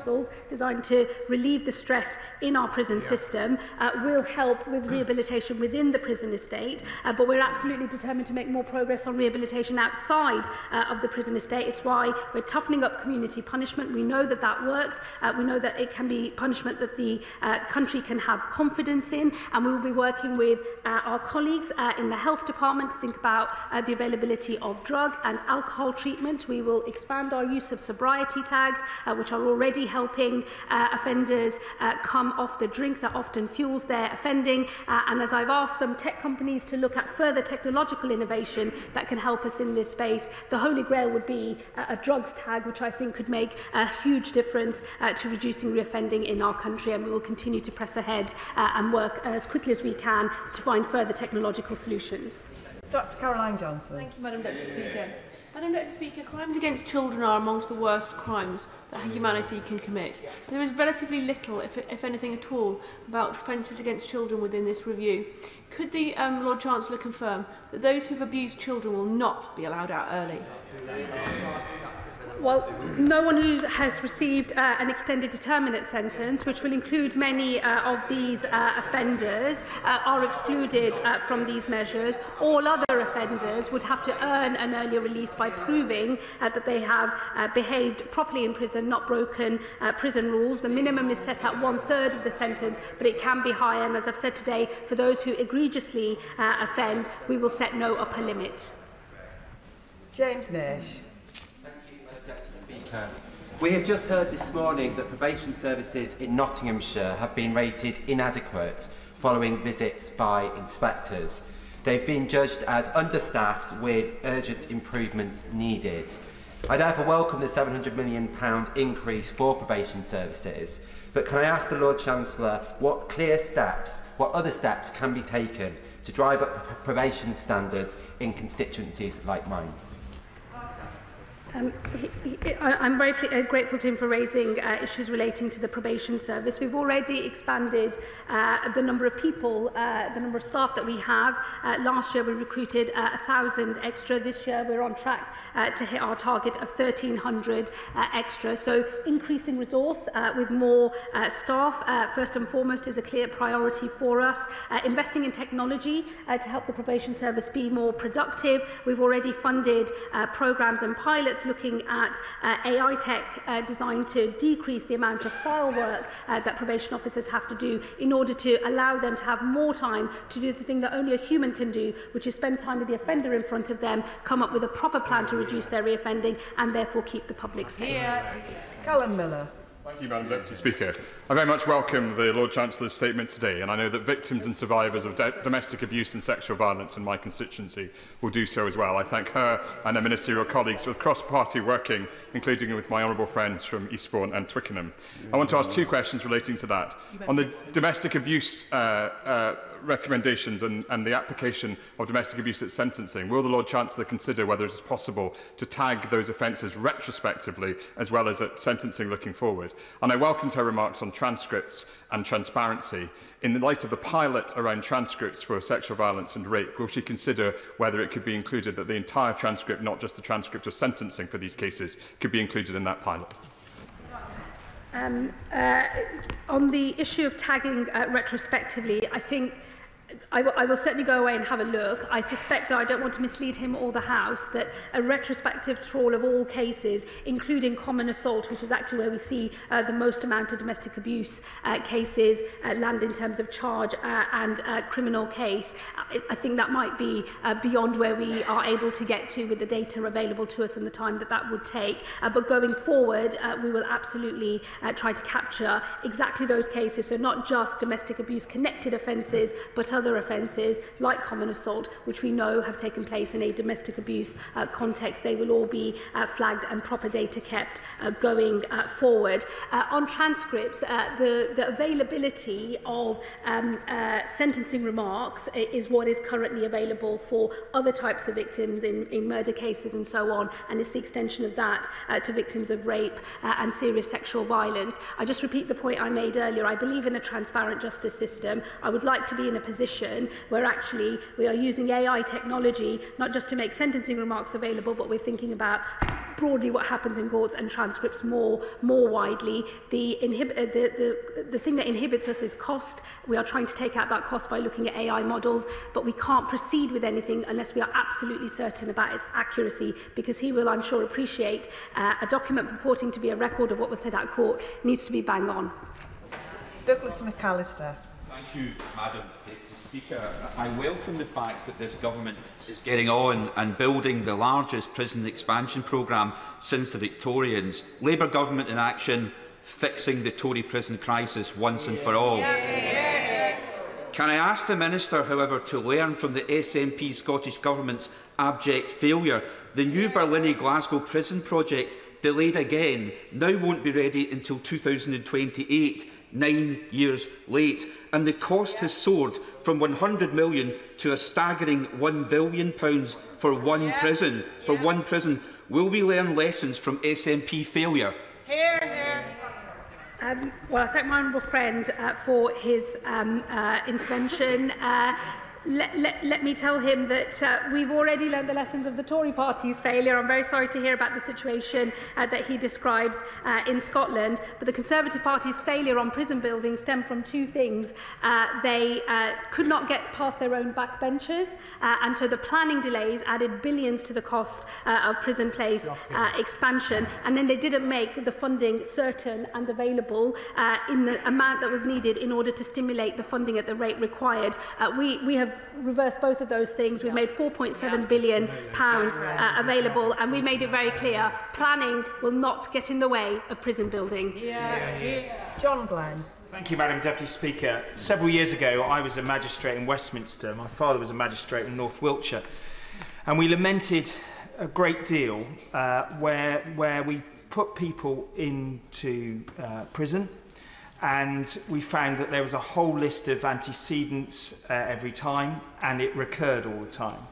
proposals designed to relieve the stress in our prison system will help with rehabilitation within the prison estate, but we're absolutely determined to make more progress on rehabilitation outside of the prison estate. It's why we're toughening up community punishment. We know that that works. We know that it can be punishment that the country can have confidence in, and we will be working with our colleagues in the health department to think about the availability of drug and alcohol treatment. We will expand our use of sobriety tags, which are already helping offenders come off the drink that often fuels their offending. And as I've asked some tech companies to look at further technological innovation that can help us in this space, the holy grail would be a drugs tag, which I think could make a huge difference to reducing reoffending in our country. And we will continue to press ahead and work as quickly as we can to find further technological solutions. Dr. Caroline Johnson. Thank you, Madam Deputy Speaker. Madam Deputy Speaker, crimes against children are amongst the worst crimes that humanity can commit. There is relatively little, if anything at all, about offences against children within this review. Could the Lord Chancellor confirm that those who have abused children will not be allowed out early? Well, no one who has received an extended determinate sentence, which will include many of these offenders, are excluded from these measures. All other offenders would have to earn an earlier release by proving that they have behaved properly in prison, not broken prison rules. The minimum is set at 1/3 of the sentence, but it can be higher. And as I've said today, for those who egregiously offend, we will set no upper limit. James Nash. We have just heard this morning that probation services in Nottinghamshire have been rated inadequate following visits by inspectors. They've been judged as understaffed with urgent improvements needed. I therefore welcome the £700 million increase for probation services, but can I ask the Lord Chancellor what other steps can be taken to drive up probation standards in constituencies like mine? I'm very grateful to him for raising issues relating to the probation service. We've already expanded the number of people, the number of staff that we have. Last year we recruited 1,000 extra. This year we're on track to hit our target of 1,300 extra. So increasing resource with more staff, first and foremost, is a clear priority for us. Investing in technology to help the probation service be more productive. We've already funded programmes and pilots looking at AI tech designed to decrease the amount of file work that probation officers have to do in order to allow them to have more time to do the thing that only a human can do, which is spend time with the offender in front of them, come up with a proper plan to reduce their reoffending and therefore keep the public safe. Callum Miller. Thank you, Madam Deputy Speaker. I very much welcome the Lord Chancellor's statement today, and I know that victims and survivors of domestic abuse and sexual violence in my constituency will do so as well. I thank her and her ministerial colleagues for cross-party working, including with my honourable friends from Eastbourne and Twickenham. I want to ask two questions relating to that. On the domestic abuse recommendations and the application of domestic abuse at sentencing, will the Lord Chancellor consider whether it is possible to tag those offences retrospectively as well as at sentencing looking forward? And I welcomed her remarks on transcripts and transparency. In the light of the pilot around transcripts for sexual violence and rape, will she consider whether it could be included that the entire transcript, not just the transcript of sentencing for these cases, could be included in that pilot? On the issue of tagging retrospectively, I think I will certainly go away and have a look. I suspect, though I don't want to mislead him or the House, that a retrospective trawl of all cases, including common assault, which is actually where we see the most amount of domestic abuse cases land in terms of charge and criminal case, I think that might be beyond where we are able to get to with the data available to us and the time that that would take. But going forward, we will absolutely try to capture exactly those cases, so not just domestic abuse connected offences, but other offences like common assault, which we know have taken place in a domestic abuse context. They will all be flagged and proper data kept going forward. On transcripts, the availability of sentencing remarks is what is currently available for other types of victims in murder cases and so on, and it's the extension of that to victims of rape and serious sexual violence. I just repeat the point I made earlier. I believe in a transparent justice system. I would like to be in a position where actually we are using AI technology not just to make sentencing remarks available, but we're thinking about broadly what happens in courts and transcripts more widely. The thing that inhibits us is cost. We are trying to take out that cost by looking at AI models, but we can't proceed with anything unless we are absolutely certain about its accuracy, because he will, I'm sure, appreciate a document purporting to be a record of what was said at court needs to be bang on. Douglas McAllister. Thank you, Madam Speaker. I welcome the fact that this government is getting on and building the largest prison expansion programme since the Victorians. Labour government in action, fixing the Tory prison crisis once and for all. Can I ask the Minister, however, to learn from the SNP Scottish Government's abject failure? The new Berlin Glasgow prison project, delayed again, now won't be ready until 2028. 9 years late, and the cost has soared from £100 million to a staggering £1 billion for one prison. One prison. Will we learn lessons from SNP failure? Well, I thank my honourable friend for his intervention. Let me tell him that we've already learned the lessons of the Tory party's failure. I'm very sorry to hear about the situation that he describes in Scotland. But the Conservative Party's failure on prison building stemmed from two things. They could not get past their own backbenchers, and so the planning delays added billions to the cost of prison place expansion. And then they didn't make the funding certain and available in the amount that was needed in order to stimulate the funding at the rate required. We have reversed both of those things. We've made £4.7 billion available, and we made it very clear planning will not get in the way of prison building. John Glenn. Thank you, Madam Deputy Speaker. Several years ago, I was a magistrate in Westminster. My father was a magistrate in North Wiltshire, and we lamented a great deal where we put people into prison. And we found that there was a whole list of antecedents every time, and it recurred all the time.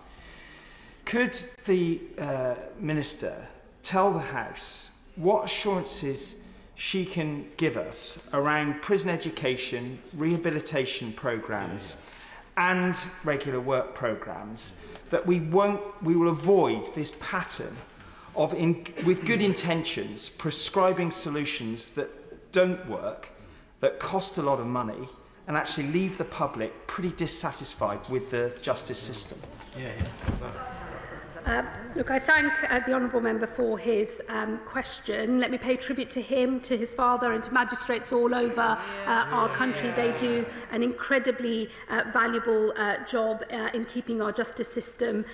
Could the Minister tell the House what assurances she can give us around prison education, rehabilitation programmes and regular work programmes, that we will avoid this pattern of, with good intentions, prescribing solutions that don't work, that cost a lot of money, and actually leave the public pretty dissatisfied with the justice system? Look, I thank the honourable member for his question. Let me pay tribute to him, to his father, and to magistrates all over our country. They do an incredibly valuable job in keeping our justice system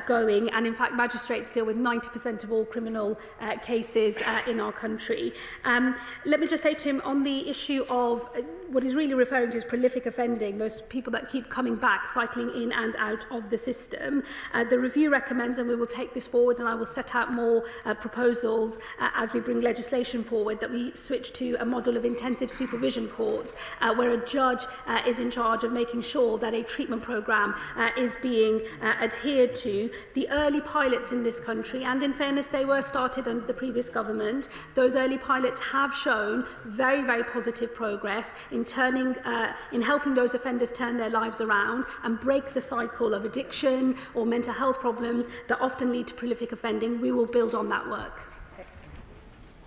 going. And in fact, magistrates deal with 90% of all criminal cases in our country. Let me just say to him on the issue of what he's really referring to is prolific offending, those people that keep coming back, cycling in and out of the system. The review recommends, and we will take this forward, and I will set out more proposals as we bring legislation forward, that we switch to a model of intensive supervision courts where a judge is in charge of making sure that a treatment programme is being adhered to. The early pilots in this country, and in fairness they were started under the previous government, those early pilots have shown very, very positive progress in helping those offenders turn their lives around and break the cycle of addiction or mental health problems that often lead to prolific offending. We will build on that work.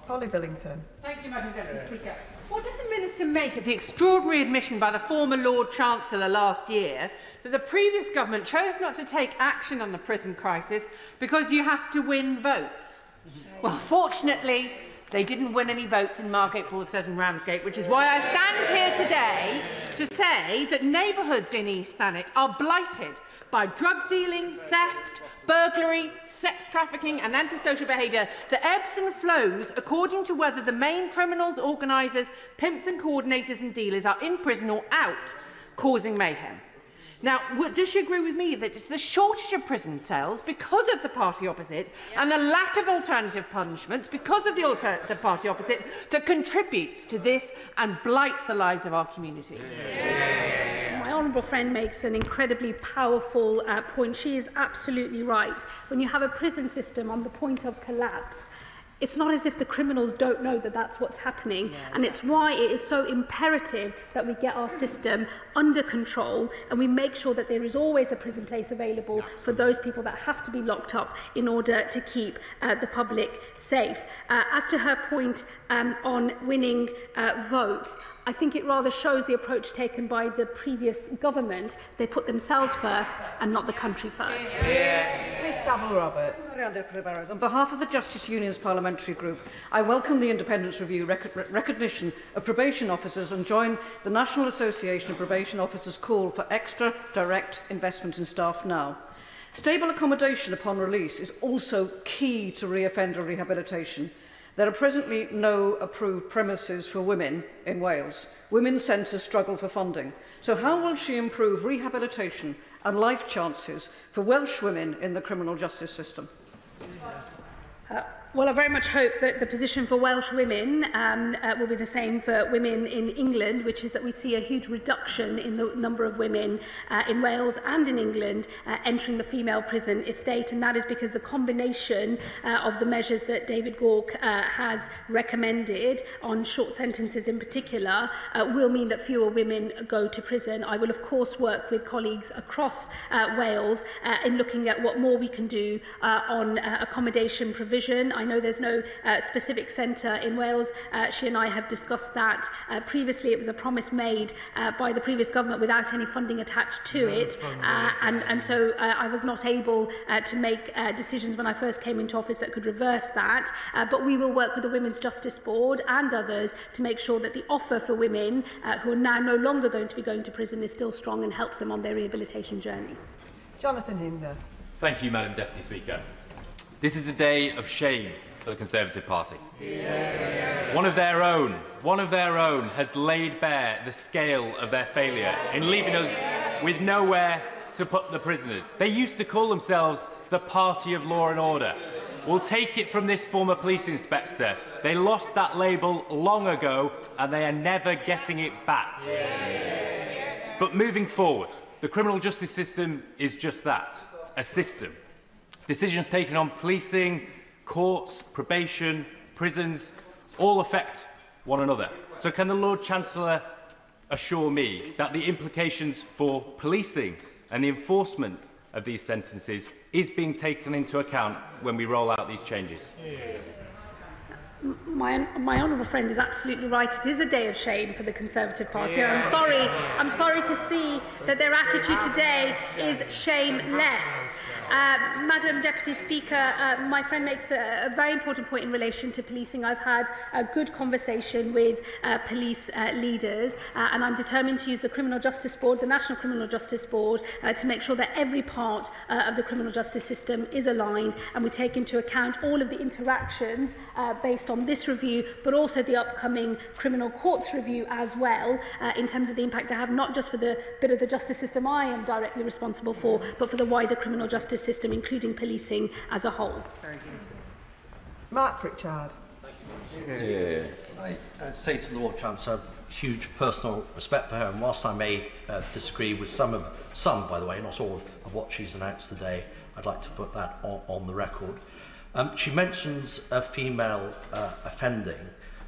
Polly Billington. Thank you, Madam Deputy Speaker. What does the Minister make of the extraordinary admission by the former Lord Chancellor last year that the previous government chose not to take action on the prison crisis because you have to win votes? Well, fortunately, they didn't win any votes in Margate, Broadstairs and Ramsgate, which is why I stand here today to say that neighbourhoods in East Thanet are blighted by drug dealing, theft, burglary, sex trafficking and antisocial behaviour that ebbs and flows according to whether the main criminals, organisers, pimps and coordinators and dealers are in prison or out, causing mayhem. Now, does she agree with me that it's the shortage of prison cells because of the party opposite and the lack of alternative punishments because of the party opposite that contributes to this and blights the lives of our communities? My honourable friend makes an incredibly powerful point. She is absolutely right. When you have a prison system on the point of collapse, it's not as if the criminals don't know that that's what's happening. And it's why it is so imperative that we get our system under control and we make sure that there is always a prison place available for those people that have to be locked up in order to keep the public safe. As to her point on winning votes, I think it rather shows the approach taken by the previous government. They put themselves first and not the country first. Miss Savile-Roberts. On behalf of the Justice Union's parliamentary group, I welcome the Independence Review recognition of probation officers and join the National Association of Probation Officers' call for extra direct investment in staff now. Stable accommodation upon release is also key to re-offender rehabilitation. There are presently no approved premises for women in Wales. Women's centres struggle for funding. So how will she improve rehabilitation and life chances for Welsh women in the criminal justice system? Well, I very much hope that the position for Welsh women will be the same for women in England, which is that we see a huge reduction in the number of women in Wales and in England entering the female prison estate, and that is because the combination of the measures that David Gauke has recommended on short sentences in particular will mean that fewer women go to prison. I will of course work with colleagues across Wales in looking at what more we can do on accommodation provision. I know there's no specific centre in Wales. She and I have discussed that. Previously, it was a promise made by the previous government without any funding attached to it. And so I was not able to make decisions when I first came into office that could reverse that. But we will work with the Women's Justice Board and others to make sure that the offer for women who are now no longer going to be going to prison is still strong and helps them on their rehabilitation journey. Jonathan Hinder. Thank you, Madam Deputy Speaker. This is a day of shame for the Conservative Party. One of their own has laid bare the scale of their failure in leaving us with nowhere to put the prisoners. They used to call themselves the Party of Law and Order. We'll take it from this former police inspector. They lost that label long ago and they are never getting it back. But moving forward, the criminal justice system is just that, a system. Decisions taken on policing, courts, probation, prisons, all affect one another. So can the Lord Chancellor assure me that the implications for policing and the enforcement of these sentences is being taken into account when we roll out these changes? My honourable friend is absolutely right. It is a day of shame for the Conservative Party. I'm sorry to see that their attitude today is shameless. Madam Deputy Speaker, my friend makes a very important point in relation to policing. I've had a good conversation with police leaders and I'm determined to use the Criminal Justice Board, the National Criminal Justice Board, to make sure that every part of the criminal justice system is aligned and we take into account all of the interactions based on this review, but also the upcoming criminal courts review as well, in terms of the impact they have, not just for the bit of the justice system I am directly responsible for, but for the wider criminal justice system, including policing as a whole. Mark Pritchard. I say to the Lord Chancellor, huge personal respect for her, and whilst I may disagree with some, by the way, not all of what she's announced today, I'd like to put that on the record. She mentions a female offending.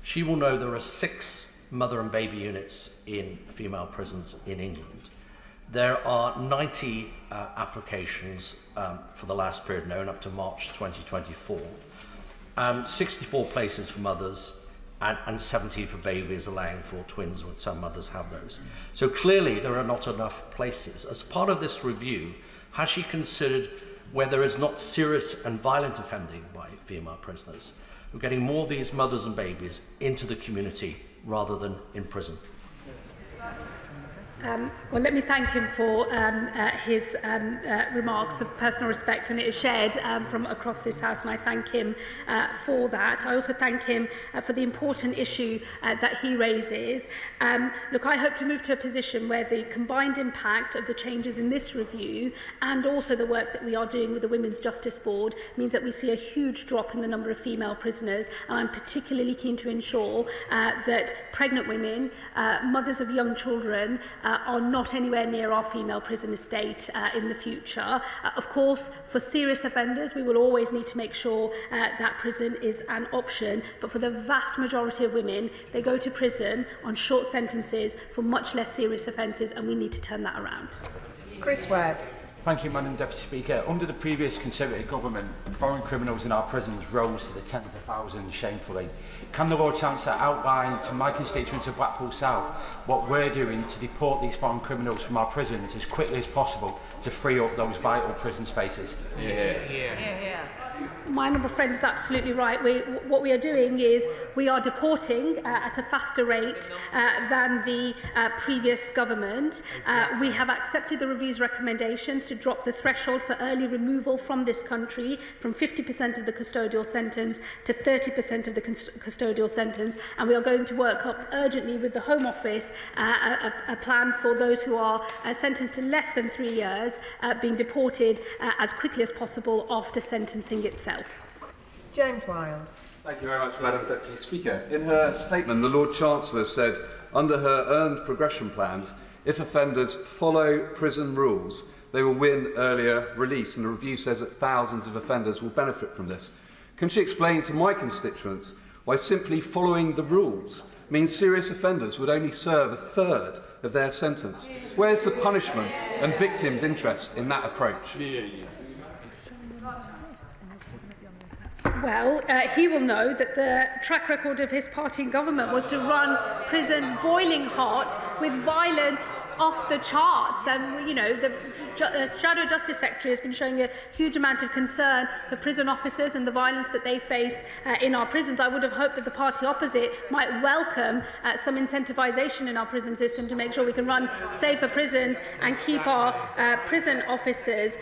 She will know there are 6 mother and baby units in female prisons in England. There are 90 applications for the last period known up to March 2024, and 64 places for mothers and 70 for babies, allowing for twins when some mothers have those. So clearly there are not enough places. As part of this review, has she considered where there is not serious and violent offending by female prisoners, we're getting more of these mothers and babies into the community rather than in prison? Well, let me thank him for his remarks of personal respect, and it is shared from across this House, and I thank him for that. I also thank him for the important issue that he raises. Look, I hope to move to a position where the combined impact of the changes in this review and also the work that we are doing with the Women's Justice Board means that we see a huge drop in the number of female prisoners, and I'm particularly keen to ensure that pregnant women, mothers of young children, are not anywhere near our female prison estate in the future. Of course, for serious offenders, we will always need to make sure that prison is an option, but for the vast majority of women, they go to prison on short sentences for much less serious offences, and we need to turn that around. Chris Webb. Thank you, Madam Deputy Speaker. Under the previous Conservative government, foreign criminals in our prisons rose to the tens of thousands shamefully. Can the Lord Chancellor outline to my constituents of Blackpool South what we're doing to deport these foreign criminals from our prisons as quickly as possible to free up those vital prison spaces? My honourable friend is absolutely right. What we are doing is we are deporting at a faster rate than the previous government. We have accepted the review's recommendations to drop the threshold for early removal from this country from 50% of the custodial sentence to 30% of the custodial sentence, and we are going to work up urgently with the Home Office a plan for those who are sentenced to less than 3 years being deported as quickly as possible after sentencing itself. James Wilde. Thank you very much, Madam Deputy Speaker. In her statement, the Lord Chancellor said, under her earned progression plans, if offenders follow prison rules, they will win earlier release, and the review says that thousands of offenders will benefit from this. Can she explain to my constituents why simply following the rules means serious offenders would only serve a third of their sentence? Where's the punishment and victims' interest in that approach? Well, he will know that the track record of his party in government was to run prisons boiling hot with violence off the charts. And, you know, the Shadow Justice Secretary has been showing a huge amount of concern for prison officers and the violence that they face in our prisons. I would have hoped that the party opposite might welcome some incentivisation in our prison system to make sure we can run safer prisons and keep our prison officers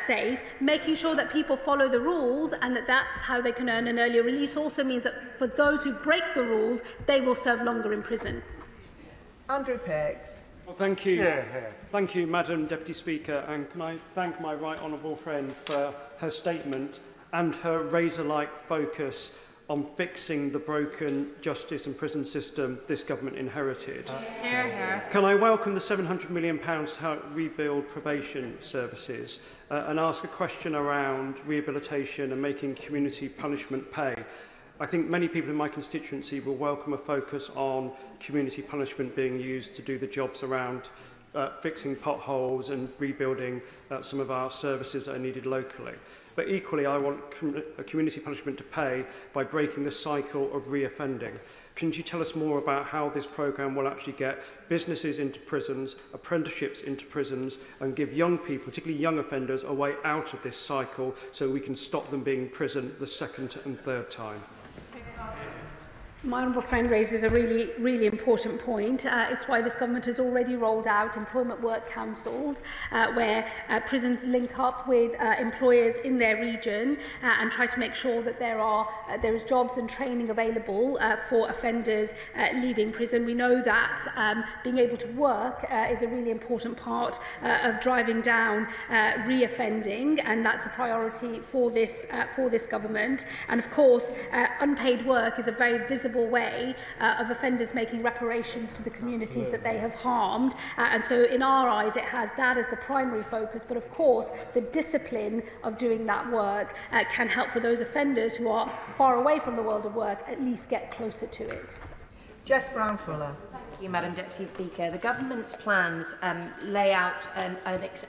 safe. Making sure that people follow the rules and that that's how they can earn an earlier release also means that for those who break the rules, they will serve longer in prison. Andrew Pearce. Well, thank you. Thank you, Madam Deputy Speaker, and can I thank my right honourable friend for her statement and her razor-like focus on fixing the broken justice and prison system this government inherited. Can I welcome the £700 million to help rebuild probation services and ask a question around rehabilitation and making community punishment pay? I think many people in my constituency will welcome a focus on community punishment being used to do the jobs around fixing potholes and rebuilding some of our services that are needed locally. But equally, I want community punishment to pay by breaking the cycle of reoffending. Can you tell us more about how this programme will actually get businesses into prisons, apprenticeships into prisons, and give young people, particularly young offenders, a way out of this cycle so we can stop them being in prison the second and third time? My honourable friend raises a really important point. It's why this government has already rolled out employment work councils where prisons link up with employers in their region and try to make sure that there is jobs and training available for offenders leaving prison. We know that being able to work is a really important part of driving down reoffending, and that's a priority for this government. And of course, unpaid work is a very visible way of offenders making reparations to the communities that they have harmed. And so in our eyes, it has that as the primary focus. But of course, the discipline of doing that work can help for those offenders who are far away from the world of work at least get closer to it. Jess Brown-Fuller. Thank you, Madam Deputy Speaker. The government's plans lay out an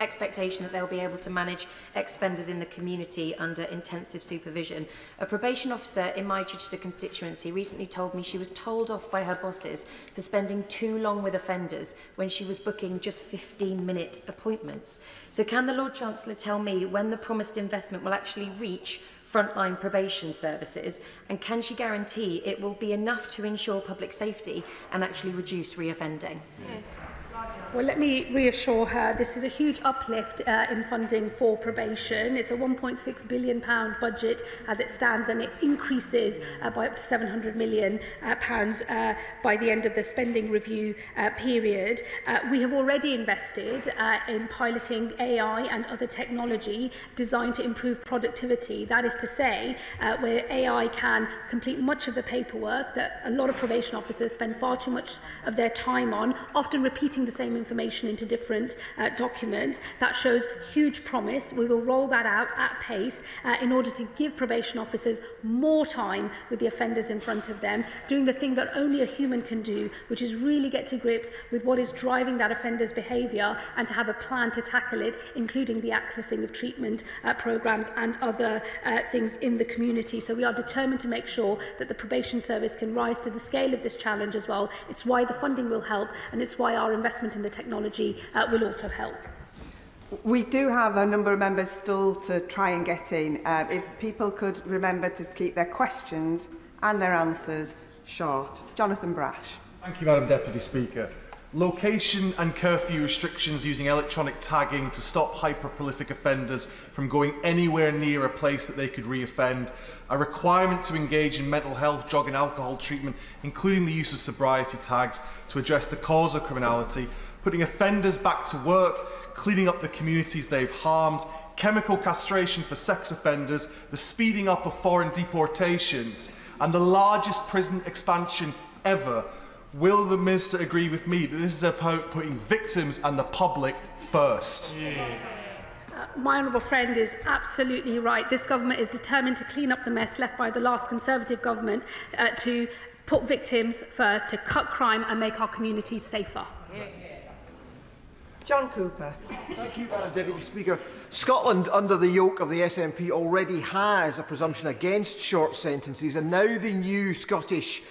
expectation that they'll be able to manage ex-offenders in the community under intensive supervision. A probation officer in my Chichester constituency recently told me she was told off by her bosses for spending too long with offenders when she was booking just 15-minute appointments. So can the Lord Chancellor tell me when the promised investment will actually reach frontline probation services, and can she guarantee it will be enough to ensure public safety and actually reduce reoffending? Well, let me reassure her this is a huge uplift in funding for probation. It's a £1.6 billion budget as it stands, and it increases by up to £700 million by the end of the spending review period. We have already invested in piloting AI and other technology designed to improve productivity. That is to say, where AI can complete much of the paperwork that a lot of probation officers spend far too much of their time on, often repeating the same information into different documents. That shows huge promise. We will roll that out at pace in order to give probation officers more time with the offenders in front of them, doing the thing that only a human can do, which is really get to grips with what is driving that offender's behaviour and to have a plan to tackle it, including the accessing of treatment programmes and other things in the community. So we are determined to make sure that the probation service can rise to the scale of this challenge as well. It's why the funding will help, and it's why our investment in the technology will also help. We do have a number of members still to try and get in. If people could remember to keep their questions and their answers short. Jonathan Brash. Thank you, Madam Deputy Speaker. Location and curfew restrictions using electronic tagging to stop hyper-prolific offenders from going anywhere near a place that they could re-offend, a requirement to engage in mental health, drug and alcohol treatment, including the use of sobriety tags to address the cause of criminality, putting offenders back to work, cleaning up the communities they've harmed, chemical castration for sex offenders, the speeding up of foreign deportations, and the largest prison expansion ever. Will the Minister agree with me that this is about putting victims and the public first? My honourable friend is absolutely right. This government is determined to clean up the mess left by the last Conservative government, to put victims first, to cut crime and make our communities safer. John Cooper. Thank you, Madam Deputy Speaker. Scotland, under the yoke of the SNP, already has a presumption against short sentences, and now the new Scottish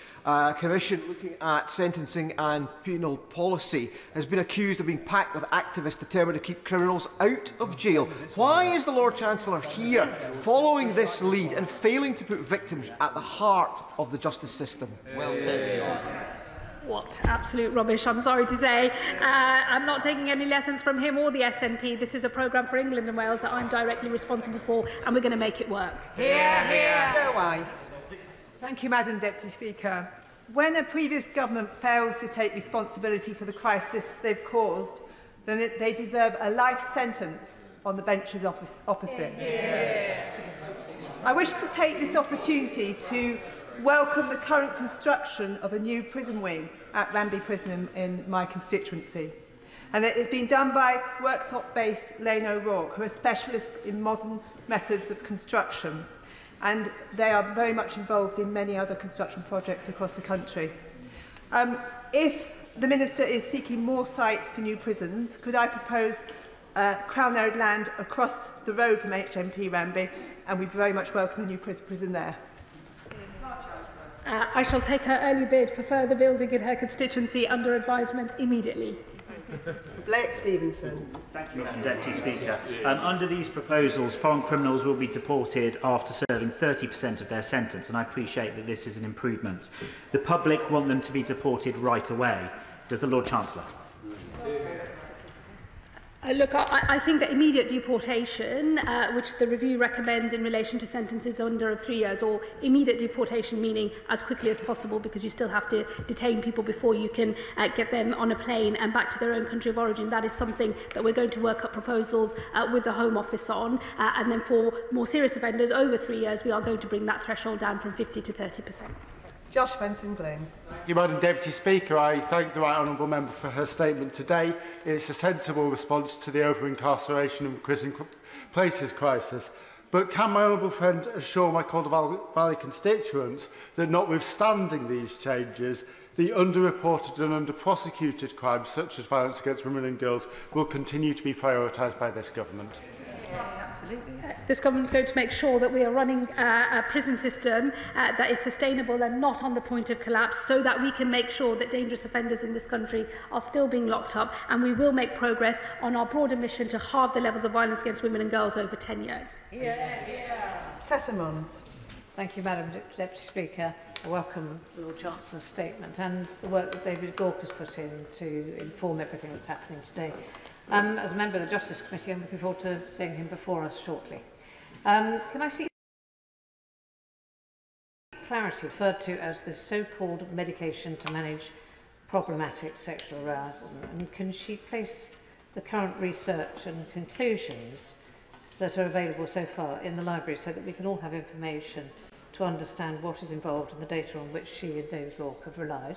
Commission looking at sentencing and penal policy has been accused of being packed with activists determined to keep criminals out of jail. Why is the Lord Chancellor here following this lead and failing to put victims at the heart of the justice system? Well said, John. What absolute rubbish, I'm sorry to say. I'm not taking any lessons from him or the SNP. This is a programme for England and Wales that I'm directly responsible for, and we're going to make it work. Hear, hear. Go White. Thank you, Madam Deputy Speaker. When a previous government fails to take responsibility for the crisis they've caused, then they deserve a life sentence on the benches opposite. Yeah. I wish to take this opportunity to welcome the current construction of a new prison wing at Ranby Prison in my constituency. And it has been done by workshop-based Lane O'Rourke, who are specialists in modern methods of construction. And they are very much involved in many other construction projects across the country. If the Minister is seeking more sites for new prisons, could I propose Crown-owned land across the road from HMP Ranby, and we'd very much welcome a new prison there. I shall take her early bid for further building in her constituency under advisement immediately. Blake Stevenson. Thank you, Madam Deputy Speaker. Under these proposals, foreign criminals will be deported after serving 30% of their sentence, and I appreciate that this is an improvement. The public want them to be deported right away. Does the Lord Chancellor? Look, I think that immediate deportation, which the review recommends in relation to sentences under 3 years, or immediate deportation meaning as quickly as possible, because you still have to detain people before you can get them on a plane and back to their own country of origin. That is something that we're going to work up proposals with the Home Office on. And then for more serious offenders over 3 years, we are going to bring that threshold down from 50 to 30%. Josh Fenton-Glynn. Thank you, Madam Deputy Speaker. I thank the right honourable member for her statement today. It's a sensible response to the over-incarceration and prison places crisis. But can my honourable friend assure my Calder Valley constituents that notwithstanding these changes, the underreported and under-prosecuted crimes such as violence against women and girls will continue to be prioritised by this government? Absolutely. This government is going to make sure that we are running a prison system that is sustainable and not on the point of collapse, so that we can make sure that dangerous offenders in this country are still being locked up, and we will make progress on our broader mission to halve the levels of violence against women and girls over 10 years. Tessa Mond. Thank you, Madam Deputy Speaker. I welcome the Lord Chancellor's statement and the work that David Gork has put in to inform everything that's happening today. As a member of the Justice Committee, I'm looking forward to seeing him before us shortly. Can I see clarity referred to as the so-called medication to manage problematic sexual arousal? And can she place the current research and conclusions that are available so far in the library so that we can all have information to understand what is involved in the data on which she and David Gork have relied?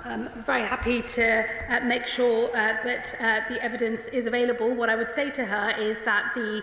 I'm very happy to make sure that the evidence is available. What I would say to her is that the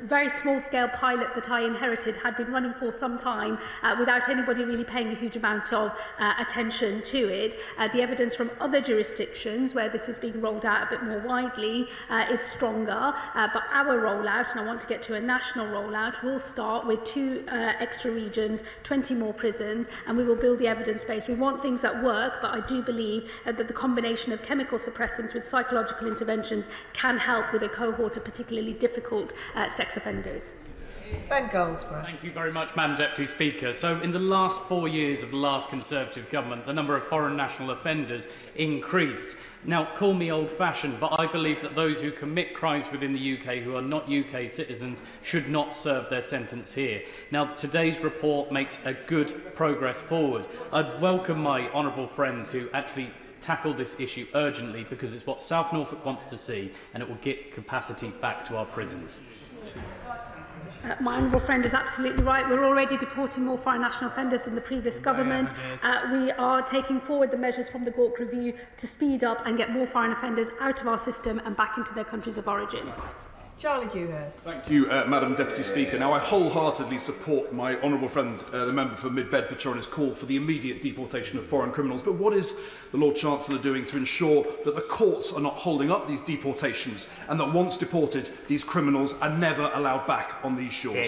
very small-scale pilot that I inherited had been running for some time without anybody really paying a huge amount of attention to it. The evidence from other jurisdictions where this is being rolled out a bit more widely is stronger, but our rollout, and I want to get to a national rollout, will start with 2 extra regions, 20 more prisons, and we will build the evidence base. We want things that work, but I do believe that the combination of chemical suppressants with psychological interventions can help with a cohort of particularly difficult sex offenders. Ben Goldsborough. Thank you very much, Madam Deputy Speaker. So, in the last 4 years of the last Conservative government, the number of foreign national offenders increased. Now, call me old-fashioned, but I believe that those who commit crimes within the UK who are not UK citizens should not serve their sentence here. Now, today's report makes a good progress forward. I'd welcome my honourable friend to actually tackle this issue urgently, because it's what South Norfolk wants to see, and it will get capacity back to our prisons. My honourable friend is absolutely right. We're already deporting more foreign national offenders than the previous government. We are taking forward the measures from the Gork Review to speed up and get more foreign offenders out of our system and back into their countries of origin. Charlie Dewhurst. Thank you, Madam Deputy Speaker. Now, I wholeheartedly support my honourable friend, the member for Mid-Bedfordshire, on his call for the immediate deportation of foreign criminals. But what is the Lord Chancellor doing to ensure that the courts are not holding up these deportations, and that once deported, these criminals are never allowed back on these shores?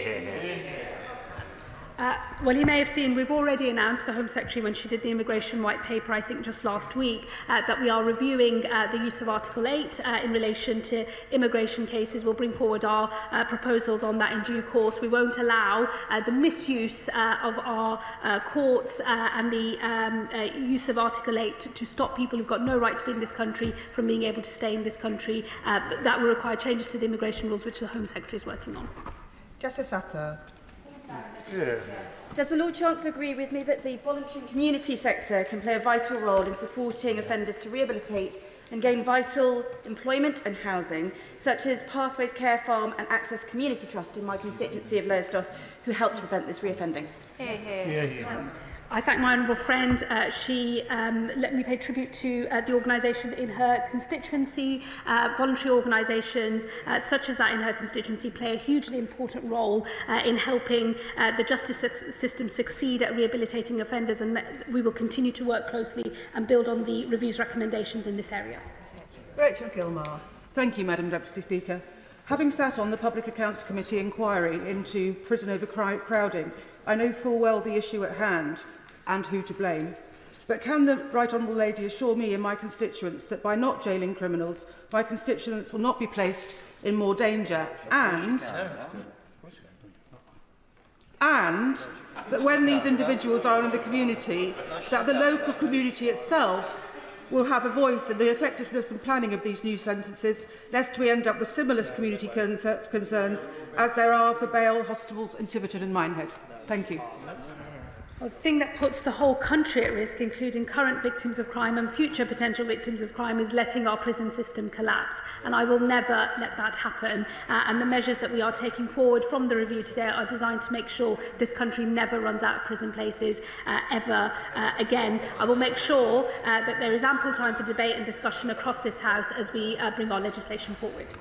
Well, you may have seen we've already announced, the Home Secretary, when she did the immigration white paper, I think just last week, that we are reviewing the use of Article 8 in relation to immigration cases. We'll bring forward our proposals on that in due course. We won't allow the misuse of our courts and the use of Article 8 to stop people who've got no right to be in this country from being able to stay in this country. But that will require changes to the immigration rules, which the Home Secretary is working on. Justice Secretary. Does the Lord Chancellor agree with me that the voluntary community sector can play a vital role in supporting offenders to rehabilitate and gain vital employment and housing, such as Pathways Care Farm and Access Community Trust in my constituency of Lowestoft, who helped to prevent this reoffending? I thank my honourable friend. She let me pay tribute to the organisation in her constituency. Voluntary organisations such as that in her constituency play a hugely important role in helping the justice system succeed at rehabilitating offenders, and we will continue to work closely and build on the review's recommendations in this area. Rachel Gilmore. Thank you, Madam Deputy Speaker. Having sat on the Public Accounts Committee inquiry into prison overcrowding, I know full well the issue at hand and who to blame. But can the Right Honourable Lady assure me and my constituents that by not jailing criminals, my constituents will not be placed in more danger, and that when these individuals are in the community, that the local community itself will have a voice in the effectiveness and planning of these new sentences, lest we end up with similar community concerns as there are for bail, hospitals in Tiverton and Minehead. Thank you. Well, the thing that puts the whole country at risk, including current victims of crime and future potential victims of crime, is letting our prison system collapse. And I will never let that happen. And the measures that we are taking forward from the review today are designed to make sure this country never runs out of prison places ever again. I will make sure that there is ample time for debate and discussion across this House as we bring our legislation forward.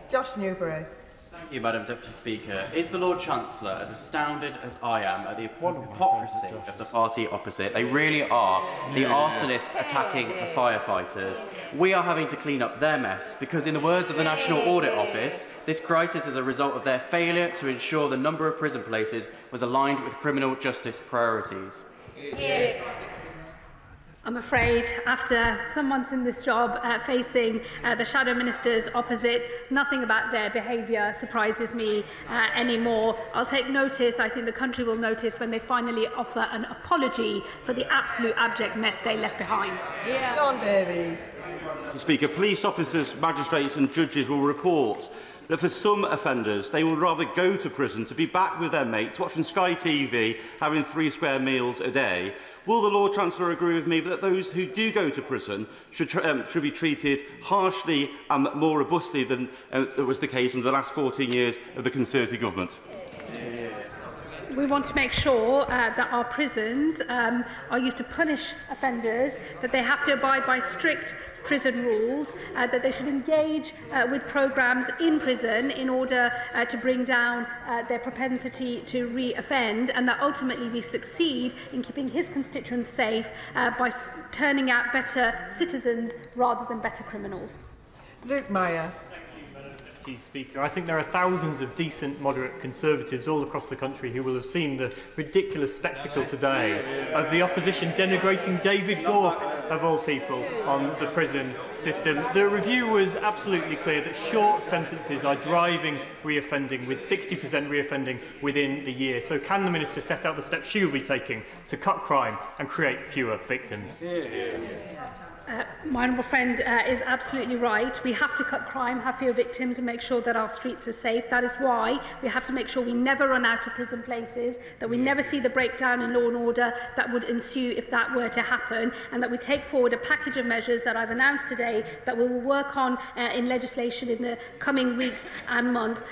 Josh Newbury. Thank you, Madam Deputy Speaker. Is the Lord Chancellor as astounded as I am at the hypocrisy of the party opposite? They really are the arsonists attacking the firefighters. We are having to clean up their mess because, in the words of the National Audit Office, this crisis is a result of their failure to ensure the number of prison places was aligned with criminal justice priorities. I'm afraid, after some months in this job, facing the shadow ministers opposite, nothing about their behaviour surprises me anymore. I'll take notice, I think the country will notice, when they finally offer an apology for the absolute abject mess they left behind. John Davies. Speaker, police officers, magistrates and judges will report that for some offenders, they would rather go to prison to be back with their mates, watching Sky TV, having 3 square meals a day. Will the Lord Chancellor agree with me that those who do go to prison should be treated harshly and more robustly than was the case in the last 14 years of the Conservative government? we want to make sure that our prisons are used to punish offenders, that they have to abide by strict prison rules, that they should engage with programmes in prison in order to bring down their propensity to re-offend, and that ultimately we succeed in keeping his constituents safe by turning out better citizens rather than better criminals. Luke Meyer. Speaker. I think there are thousands of decent, moderate Conservatives all across the country who will have seen the ridiculous spectacle today of the opposition denigrating David Gork, of all people, on the prison system. The review was absolutely clear that short sentences are driving reoffending, with 60% reoffending within the year. So can the Minister set out the steps she will be taking to cut crime and create fewer victims? My honourable friend is absolutely right. We have to cut crime, have fewer victims and make sure that our streets are safe. That is why we have to make sure we never run out of prison places, that we never see the breakdown in law and order that would ensue if that were to happen, and that we take forward a package of measures that I've announced today that we will work on in legislation in the coming weeks and months.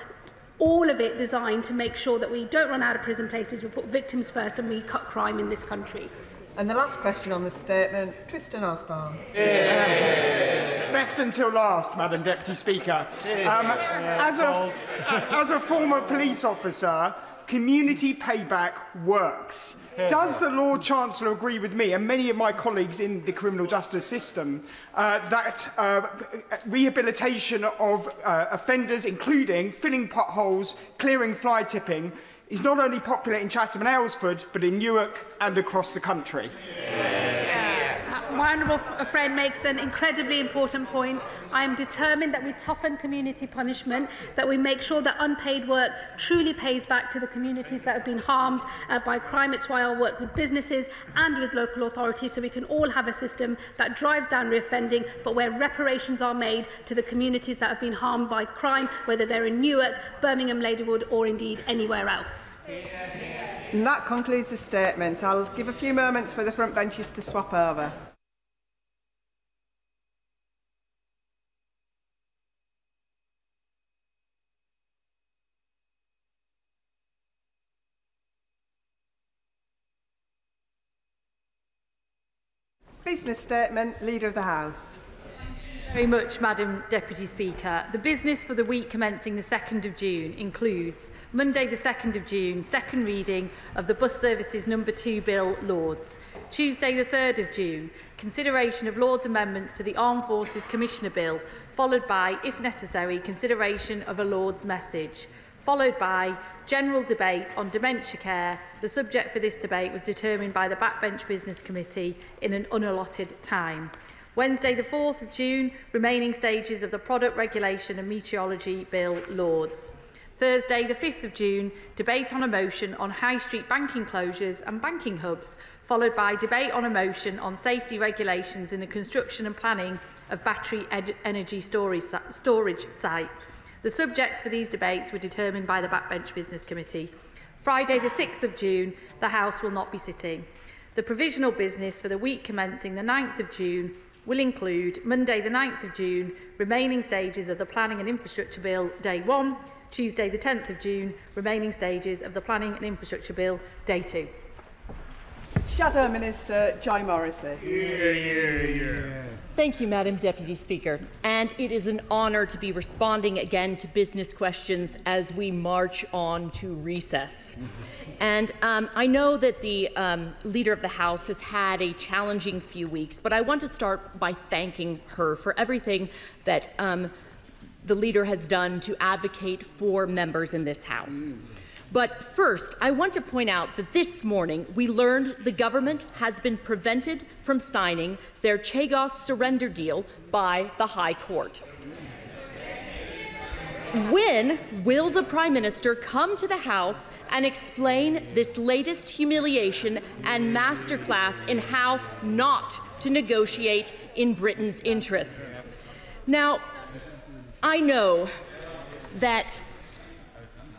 All of it designed to make sure that we don't run out of prison places, we put victims first and we cut crime in this country. And the last question on the statement, Tristan Osborne. Best until last, Madam Deputy Speaker. As a former police officer, community payback works. Does the Lord Chancellor agree with me and many of my colleagues in the criminal justice system that rehabilitation of offenders, including filling potholes, clearing fly tipping, is not only popular in Chatham and Aylesford, but in Newark and across the country? My honourable friend makes an incredibly important point. I am determined that we toughen community punishment, that we make sure that unpaid work truly pays back to the communities that have been harmed by crime. It's why I'll work with businesses and with local authorities so we can all have a system that drives down reoffending, but where reparations are made to the communities that have been harmed by crime, whether they're in Newark, Birmingham, Ladywood or indeed anywhere else. And that concludes the statement. I'll give a few moments for the front benches to swap over. Business statement, Leader of the House. Very much, Madam Deputy Speaker. The business for the week commencing the 2nd of June includes Monday the 2nd of June, second reading of the Bus Services No. 2 Bill, Lords. Tuesday the 3rd of June, consideration of Lords amendments to the Armed Forces Commissioner Bill, followed by, if necessary, consideration of a Lords message. Followed by general debate on dementia care. The subject for this debate was determined by the Backbench Business Committee in an unallotted time. Wednesday the 4th of June, remaining stages of the Product Regulation and Meteorology Bill, Lords. Thursday the 5th of June, debate on a motion on high street banking closures and banking hubs, followed by debate on a motion on safety regulations in the construction and planning of battery energy storage sites. The subjects for these debates were determined by the Backbench Business Committee. Friday the 6th of June, the House will not be sitting. The provisional business for the week commencing the 9th of June will include Monday the 9th of June, remaining stages of the Planning and Infrastructure Bill, Day 1, Tuesday the 10th of June, remaining stages of the Planning and Infrastructure Bill, Day 2. Shadow Minister Joy Morrissey. Thank you, Madam Deputy Speaker. And it is an honour to be responding again to business questions as we march on to recess. And I know that the Leader of the House has had a challenging few weeks, but I want to start by thanking her for everything that the Leader has done to advocate for members in this House. But first, I want to point out that this morning we learned the government has been prevented from signing their Chagos surrender deal by the High Court. When will the Prime Minister come to the House and explain this latest humiliation and masterclass in how not to negotiate in Britain's interests? Now, I know that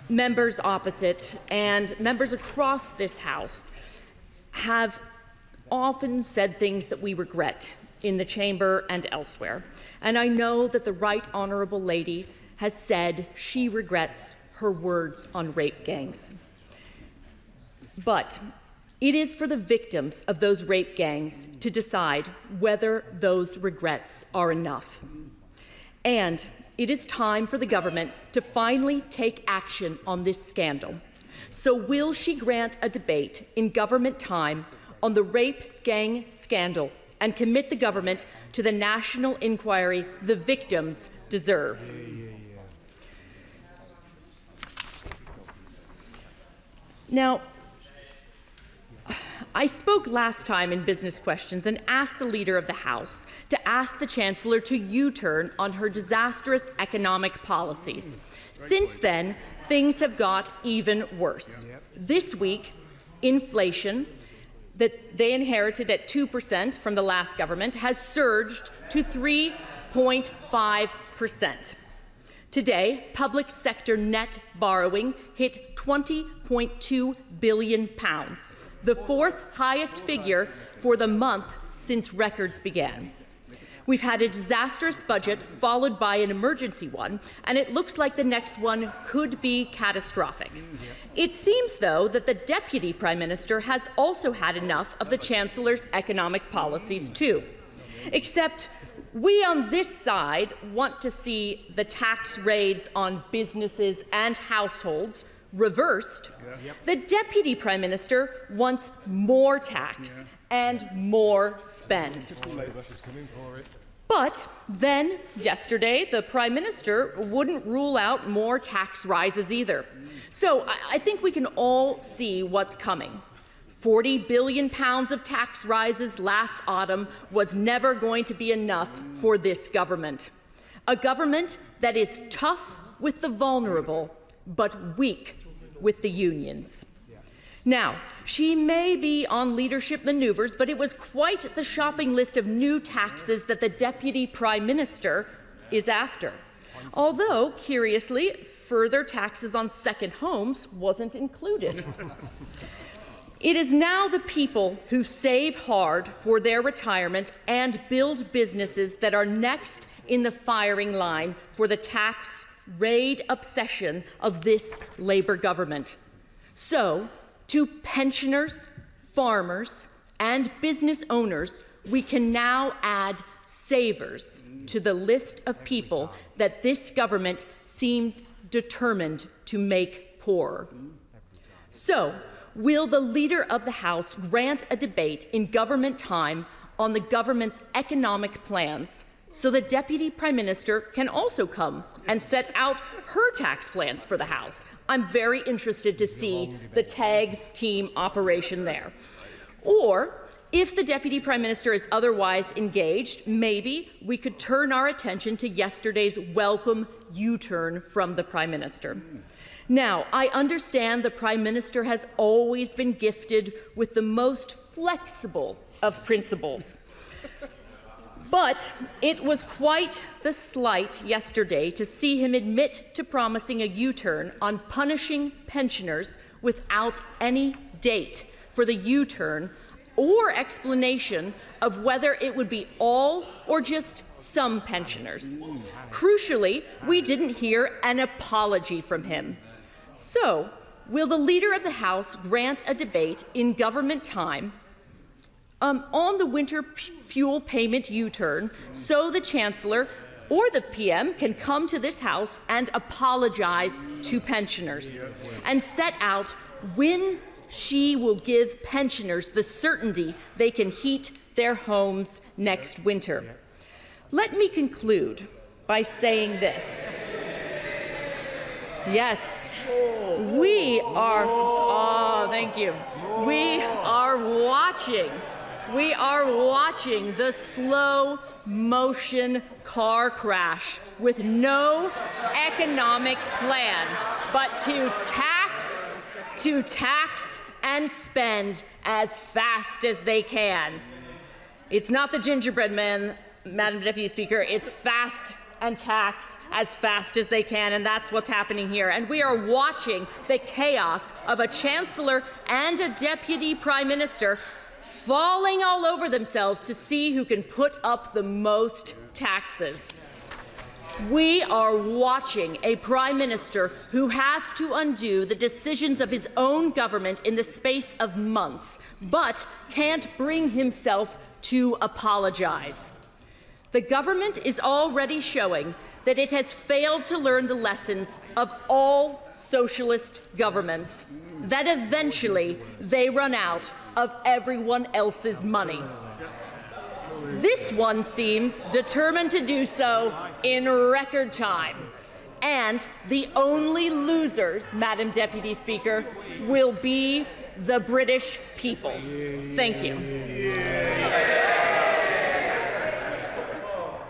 members opposite and members across this House have often said things that we regret in the chamber and elsewhere. And I know that the Right Honourable Lady has said she regrets her words on rape gangs. But it is for the victims of those rape gangs to decide whether those regrets are enough. And it is time for the government to finally take action on this scandal. So will she grant a debate in government time on the rape gang scandal and commit the government to the national inquiry the victims deserve? Now, I spoke last time in Business Questions and asked the Leader of the House to ask the Chancellor to U-turn on her disastrous economic policies. Since then, things have got even worse. This week, inflation that they inherited at 2% from the last government has surged to 3.5%. Today, public sector net borrowing hit £20.2 billion, the fourth highest figure for the month since records began. We've had a disastrous budget followed by an emergency one, and it looks like the next one could be catastrophic. It seems, though, that the Deputy Prime Minister has also had enough of the Chancellor's economic policies, too. Except we on this side want to see the tax raids on businesses and households reversed. The Deputy Prime Minister wants more tax and more spend. But then, yesterday, the Prime Minister wouldn't rule out more tax rises either. So I think we can all see what's coming. £40 billion of tax rises last autumn was never going to be enough for this government. A government that is tough with the vulnerable, but weak with the unions. Now, she may be on leadership manoeuvres, but it was quite the shopping list of new taxes that the Deputy Prime Minister is after. Although, curiously, further taxes on second homes wasn't included. It is now the people who save hard for their retirement and build businesses that are next in the firing line for the tax raid obsession of this Labour government. So, to pensioners, farmers, and business owners, we can now add savers to the list of people that this government seemed determined to make poorer. So, will the Leader of the House grant a debate in government time on the government's economic plans so the Deputy Prime Minister can also come and set out her tax plans for the House? I'm very interested to see the tag team operation there. Or, if the Deputy Prime Minister is otherwise engaged, maybe we could turn our attention to yesterday's welcome U-turn from the Prime Minister. Now, I understand the Prime Minister has always been gifted with the most flexible of principles. But it was quite the slight yesterday to see him admit to promising a U-turn on punishing pensioners without any date for the U-turn or explanation of whether it would be all or just some pensioners. Crucially, we didn't hear an apology from him. So, will the Leader of the House grant a debate in government time on the winter fuel payment U-turn so the Chancellor or the PM can come to this House and apologize to pensioners and set out when she will give pensioners the certainty they can heat their homes next winter. Let me conclude by saying this. Yes, we are, thank you. We are watching the slow motion car crash with no economic plan but to tax and spend as fast as they can. It's not the gingerbread man, Madam Deputy Speaker, it's fast and tax as fast as they can, and that's what's happening here. And we are watching the chaos of a Chancellor and a Deputy Prime Minister falling all over themselves to see who can put up the most taxes. We are watching a Prime Minister who has to undo the decisions of his own government in the space of months, but can't bring himself to apologise. The government is already showing that it has failed to learn the lessons of all socialist governments, that eventually they run out of everyone else's money. This one seems determined to do so in record time. And the only losers, Madam Deputy Speaker, will be the British people. Thank you.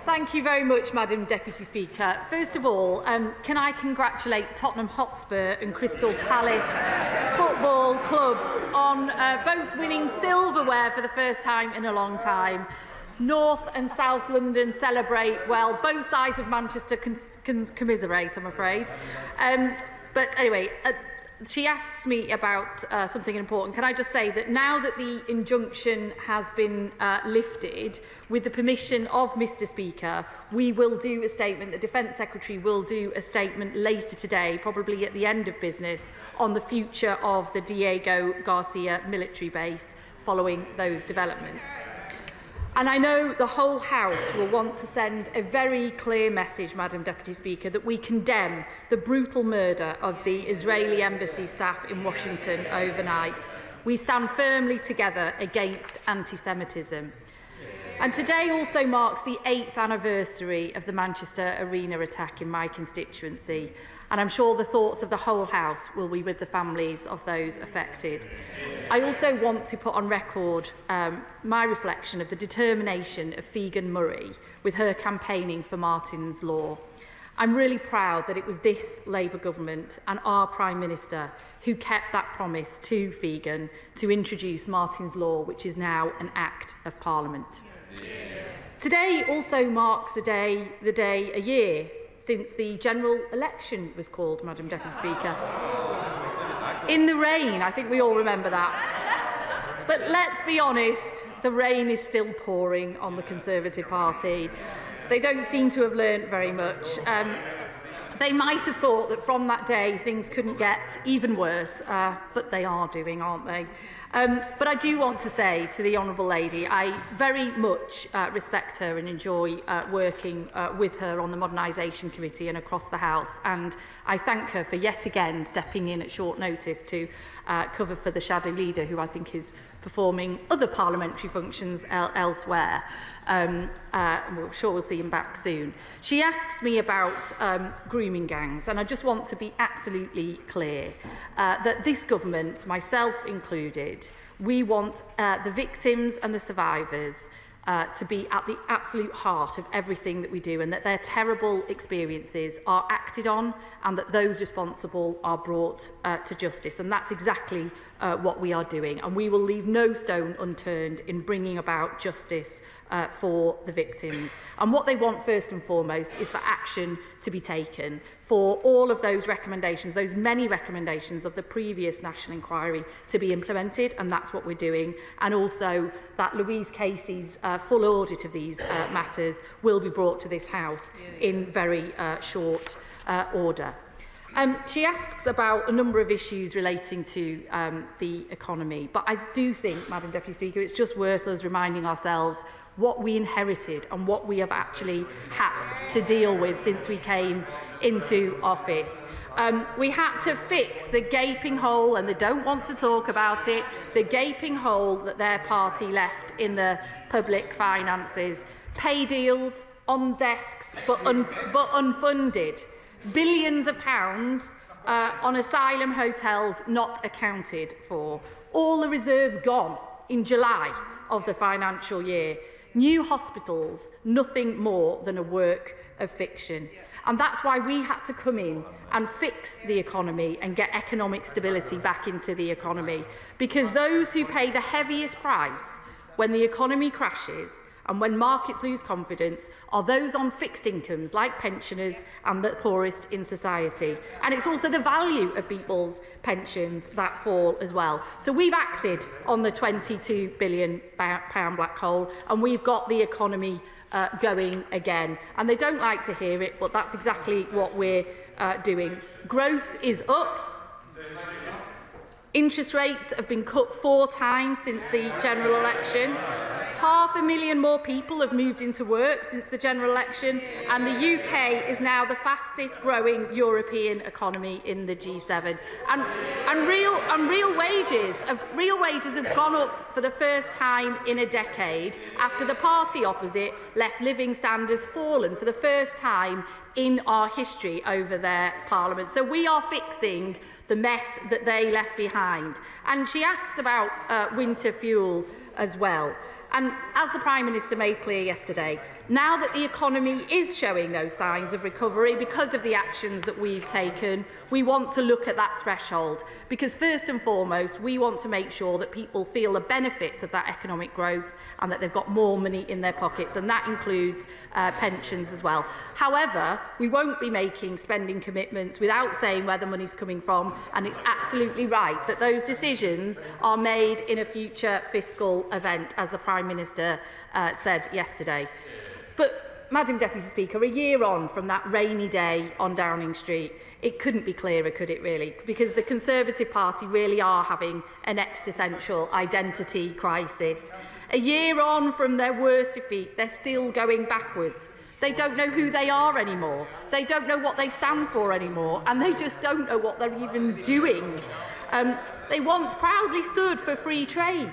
Thank you very much, Madam Deputy Speaker. First of all, can I congratulate Tottenham Hotspur and Crystal Palace football clubs on both winning silverware for the first time in a long time. North and South London celebrate, well, both sides of Manchester commiserate, I'm afraid. But anyway, she asks me about something important. Can I just say that now that the injunction has been lifted, with the permission of Mr. Speaker, we will do a statement, the Defence Secretary will do a statement later today, probably at the end of business, on the future of the Diego Garcia military base following those developments. And I know the whole House will want to send a very clear message, Madam Deputy Speaker, that we condemn the brutal murder of the Israeli embassy staff in Washington overnight. We stand firmly together against anti-Semitism. And today also marks the 8th anniversary of the Manchester Arena attack in my constituency. And I'm sure the thoughts of the whole House will be with the families of those affected. I also want to put on record my reflection of the determination of Figan Murray with her campaigning for Martin's Law. I'm really proud that it was this Labour government and our Prime Minister who kept that promise to Figan to introduce Martin's Law, which is now an Act of Parliament. Today also marks a day a year since the general election was called, Madam Deputy Speaker. In the rain, I think we all remember that. But let's be honest, the rain is still pouring on the Conservative Party. They don't seem to have learnt very much. They might have thought that from that day things couldn't get even worse, but they are doing, aren't they? But I do want to say to the Honourable Lady, I very much respect her and enjoy working with her on the Modernisation Committee and across the House, and I thank her for yet again stepping in at short notice to cover for the Shadow Leader, who I think is performing other parliamentary functions elsewhere. I'm sure we'll see him back soon. She asks me about grooming gangs, and I just want to be absolutely clear that this government, myself included, we want the victims and the survivors to be at the absolute heart of everything that we do, and that their terrible experiences are acted on and that those responsible are brought to justice. And that's exactly what we are doing. And we will leave no stone unturned in bringing about justice for the victims. And what they want first and foremost is for action to be taken for all of those recommendations, those many recommendations of the previous national inquiry to be implemented, and that's what we're doing. And also that Louise Casey's full audit of these matters will be brought to this House in very short order. She asks about a number of issues relating to the economy, but I do think, Madam Deputy Speaker, it's just worth us reminding ourselves what we inherited and what we have actually had to deal with since we came into office. We had to fix the gaping hole, and they don't want to talk about it, the gaping hole that their party left in the public finances. Pay deals on desks but unfunded. Billions of pounds on asylum hotels not accounted for. All the reserves gone in July of the financial year. New hospitals, nothing more than a work of fiction. And that's why we had to come in and fix the economy and get economic stability back into the economy. Because those who pay the heaviest price when the economy crashes And when markets lose confidence, are those on fixed incomes, like pensioners and the poorest in society. And it's also the value of people's pensions that fall as well. So we've acted on the £22 billion black hole, and we've got the economy going again. And they don't like to hear it, but that's exactly what we're doing. Growth is up. Interest rates have been cut 4 times since the general election. 500,000 more people have moved into work since the general election, and the UK is now the fastest growing European economy in the G7. And real wages have gone up for the first time in a decade after the party opposite left living standards fallen for the first time in our history over their parliament. So we are fixing the mess that they left behind. And she asks about winter fuel as well. And as the Prime Minister made clear yesterday, now that the economy is showing those signs of recovery because of the actions that we've taken, we want to look at that threshold. Because first and foremost, we want to make sure that people feel the benefits of that economic growth and that they've got more money in their pockets, and that includes pensions as well. However, we won't be making spending commitments without saying where the money's coming from, and it's absolutely right that those decisions are made in a future fiscal event, as the Prime Minister said yesterday. But, Madam Deputy Speaker, a year on from that rainy day on Downing Street, it couldn't be clearer, could it really? Because the Conservative Party really are having an existential identity crisis. A year on from their worst defeat, they're still going backwards. They don't know who they are anymore. They don't know what they stand for anymore, and they just don't know what they're even doing. They once proudly stood for free trade,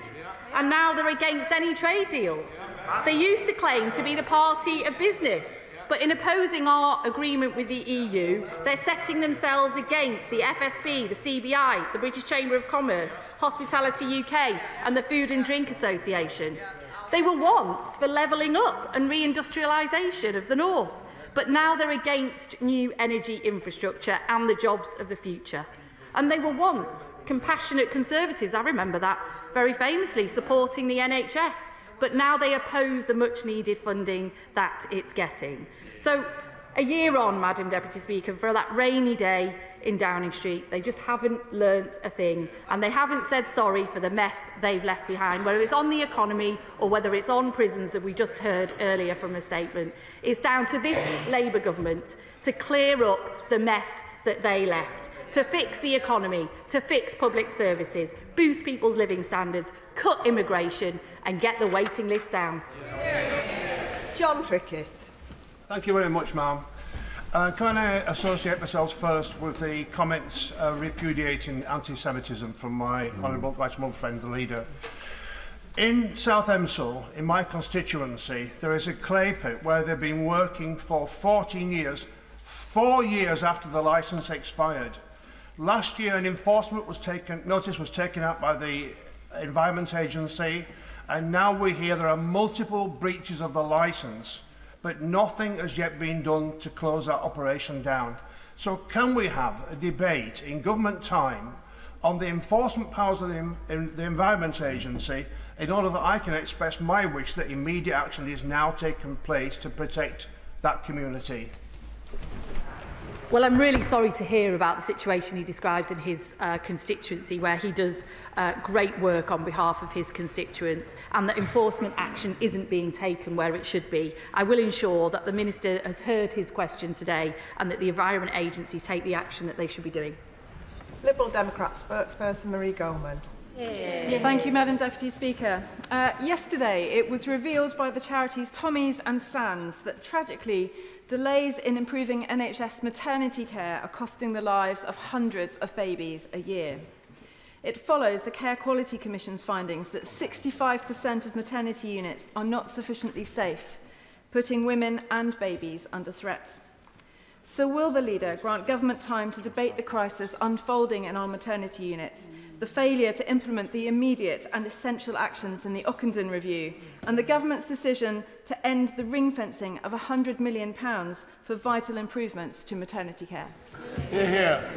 and now they're against any trade deals. They used to claim to be the party of business, but in opposing our agreement with the EU, they're setting themselves against the FSB, the CBI, the British Chamber of Commerce, Hospitality UK and the Food and Drink Association. They were once for levelling up and reindustrialisation of the North, but now they're against new energy infrastructure and the jobs of the future. And they were once compassionate Conservatives, I remember that very famously, supporting the NHS, but now they oppose the much-needed funding that it's getting. So, a year on, Madam Deputy Speaker, for that rainy day in Downing Street, they just haven't learnt a thing, and they haven't said sorry for the mess they've left behind, whether it's on the economy or whether it's on prisons, that we just heard earlier from a statement. It's down to this Labour government to clear up the mess that they left, to fix the economy, to fix public services, boost people's living standards, cut immigration and get the waiting list down. John Trickett. Thank you very much, ma'am. Can I associate myself first with the comments repudiating anti-Semitism from my honourable right-honourable friend, the leader. In South Emsall, in my constituency, there is a clay pit where they've been working for 14 years, 4 years after the licence expired. Last year, an enforcement notice was taken out by the Environment Agency, and now we hear there are multiple breaches of the licence, but nothing has yet been done to close that operation down. So can we have a debate in government time on the enforcement powers of the Environment Agency in order that I can express my wish that immediate action is now taking place to protect that community? Well, I'm really sorry to hear about the situation he describes in his constituency, where he does great work on behalf of his constituents, and that enforcement action isn't being taken where it should be. I will ensure that the Minister has heard his question today and that the Environment Agency take the action that they should be doing. Liberal Democrat spokesperson Marie Goldman. Thank you, Madam Deputy Speaker. Yesterday, it was revealed by the charities Tommy's and Sands that, tragically, delays in improving NHS maternity care are costing the lives of hundreds of babies a year. It follows the Care Quality Commission's findings that 65% of maternity units are not sufficiently safe, putting women and babies under threat. So will the leader grant government time to debate the crisis unfolding in our maternity units, the failure to implement the immediate and essential actions in the Ockenden review, and the government's decision to end the ring-fencing of £100 million for vital improvements to maternity care? Hear, hear.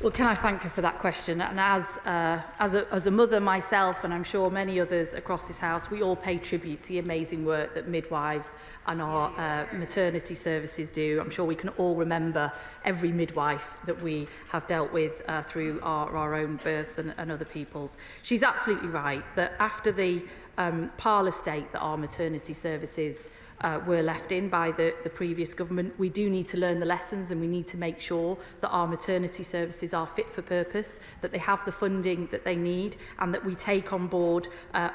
Well, can I thank her for that question? And as a mother myself, and I'm sure many others across this House, we all pay tribute to the amazing work that midwives and our maternity services do. I'm sure we can all remember every midwife that we have dealt with through our own births and other people's. She's absolutely right that after the parlour state that our maternity services were left in by the previous government, we do need to learn the lessons, and we need to make sure that our maternity services are fit for purpose, that they have the funding that they need, and that we take on board